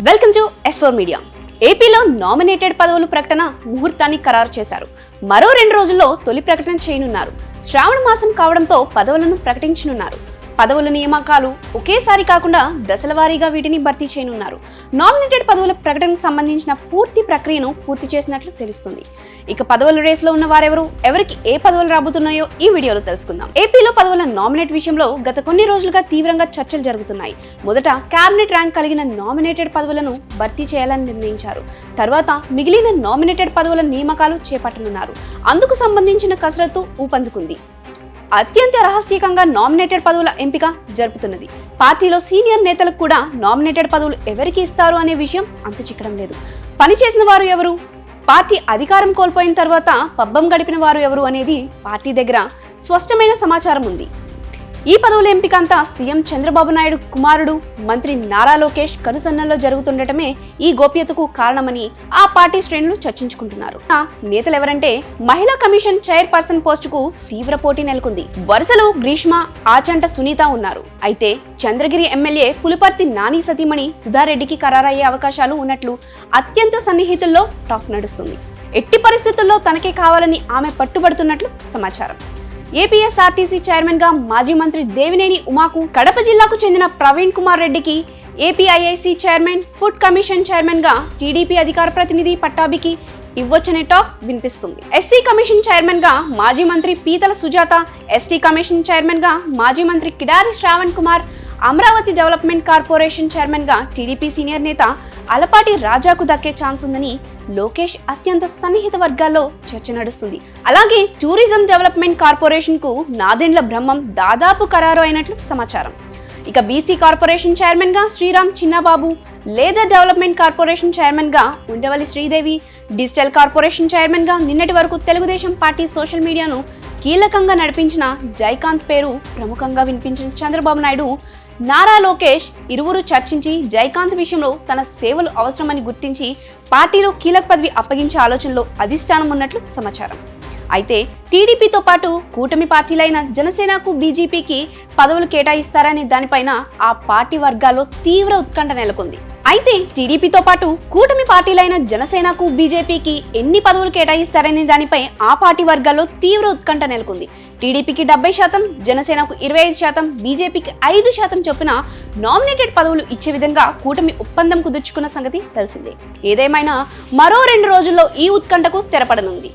Welcome to S4 media. ఏపీలో nominated పదవుల ప్రకటన ముహూర్తాన్ని ఖరారు చేశారు. మరో 2 రోజుల్లో తొలి ప్రకటన చేయనున్నారు. శ్రావణ మాసం కావడంతో పదవులను ప్రకటించనున్నారు. పదవుల నియామకాలు ఒకేసారి కాకుండా దశల వారీగా వీటిని భర్తీ చేయనున్నారు. నామినేటెడ్ పదవుల ప్రకటనకు సంబంధించిన పూర్తి ప్రక్రియను పూర్తి చేసినట్లు తెలుస్తుంది. ఇక పదవుల రేసులో ఉన్న వారెవరు, ఎవరికి ఏ పదవులు రాబోతున్నాయో ఈ వీడియోలో తెలుసుకుందాం. ఏపీలో పదవుల నామినేట్ విషయంలో గత కొన్ని రోజులుగా తీవ్రంగా చర్చలు జరుగుతున్నాయి. మొదట కేబినెట్ ర్యాంక్ కలిగిన నామినేటెడ్ పదవులను భర్తీ చేయాలని నిర్ణయించారు. తర్వాత మిగిలిన నామినేటెడ్ పదవుల నియామకాలు చేపట్టనున్నారు. అందుకు సంబంధించిన కసరత్తు ఊపందుకుంది. అత్యంత రహస్యకంగా నామినేటెడ్ పదవుల ఎంపిక జరుపుతున్నది. పార్టీలో సీనియర్ నేతలకు కూడా నామినేటెడ్ పదవులు ఎవరికి ఇస్తారు అనే విషయం అంతు చిక్కడం లేదు. పనిచేసిన వారు ఎవరు, పార్టీ అధికారం కోల్పోయిన తర్వాత పబ్బం గడిపిన వారు ఎవరు అనేది పార్టీ దగ్గర స్పష్టమైన సమాచారం ఉంది. ఈ పదవుల ఎంపిక అంతా సీఎం చంద్రబాబు నాయుడు కుమారుడు మంత్రి నారా లోకేష్ కనుసన్నల్లో జరుగుతుండటమే ఈ గోప్యతకు కారణమని ఆ పార్టీ శ్రేణులు చర్చించుకుంటున్నారు. నేతలు ఎవరంటే, మహిళా కమిషన్ చైర్పర్సన్ పోస్టుకు తీవ్ర పోటీ నెలకొంది. వరుసలో గ్రీష్మ, ఆచంట సునీత ఉన్నారు. అయితే చంద్రగిరి ఎమ్మెల్యే పులిపర్తి నాని సతీమణి సుధారెడ్డికి ఖరారయ్యే అవకాశాలు ఉన్నట్లు అత్యంత సన్నిహితుల్లో టాక్ నడుస్తుంది. ఎట్టి పరిస్థితుల్లో తనకే కావాలని ఆమె పట్టుబడుతున్నట్లు సమాచారం. ఏపీఎస్ఆర్టీసీ చైర్మన్ గా మాజీ మంత్రి దేవినేని ఉమాకు, కడప జిల్లాకు చెందిన ప్రవీణ్ కుమార్ రెడ్డికి, APIIC chairman, food commission chairman గా టీడీపీ అధికార ప్రతినిధి పట్టాభికి ఇవ్వొచ్చనే టాక్ వినిపిస్తుంది. ఎస్సీ కమిషన్ చైర్మన్ గా మాజీ మంత్రి పీతల సుజాత, ఎస్టీ కమిషన్ చైర్మన్ గా మాజీ మంత్రి Kidari Shravan Kumar, Amaravati development corporation chairman గా టీడీపీ సీనియర్ నేత అలపాటి రాజాకు దక్కే ఛాన్స్ ఉందని లోకేష్ అత్యంత సన్నిహిత వర్గాల్లో చర్చ నడుస్తుంది. అలాగే టూరిజం డెవలప్మెంట్ కార్పొరేషన్ కు నాదెండ్ల బ్రహ్మం దాదాపు ఖరారు అయినట్లు సమాచారం. ఇక బీసీ కార్పొరేషన్ చైర్మన్ గా శ్రీరామ్ చిన్నబాబు, లేదర్ డెవలప్మెంట్ కార్పొరేషన్ చైర్మన్ గా Undavalli Sridevi, digital corporation chairman గా నిన్నటి వరకు తెలుగుదేశం పార్టీ సోషల్ మీడియాను కీలకంగా నడిపించిన జైకాంత్ పేరు ప్రముఖంగా వినిపించిన చంద్రబాబు నాయుడు, నారా లోకేష్ ఇరువురు చర్చించి జైకాంత్ విషయంలో తన సేవలు అవసరమని గుర్తించి పార్టీలో కీలక పదవి అప్పగించే ఆలోచనలో అధిష్టానం ఉన్నట్లు సమాచారం. అయితే టీడీపీతో పాటు కూటమి పార్టీలైన జనసేనకు, బీజేపీకి పదవులు కేటాయిస్తారనే దానిపైన ఆ పార్టీ వర్గాల్లో తీవ్ర ఉత్కంఠ నెలకొంది. అయితే టీడీపీతో పాటు కూటమి పార్టీలైన జనసేనకు, బీజేపీకి ఎన్ని పదవులు కేటాయిస్తారనే దానిపై ఆ పార్టీ వర్గాల్లో తీవ్ర ఉత్కంఠ నెలకొంది. టీడీపీకి 70%, జనసేనకు 25%, బీజేపీకి 5% చొప్పున నామినేటెడ్ పదవులు ఇచ్చే విధంగా కూటమి ఒప్పందం కుదుర్చుకున్న సంగతి తెలిసిందే. ఏదేమైనా మరో 2 రోజుల్లో ఈ ఉత్కంఠకు తెరపడనుంది.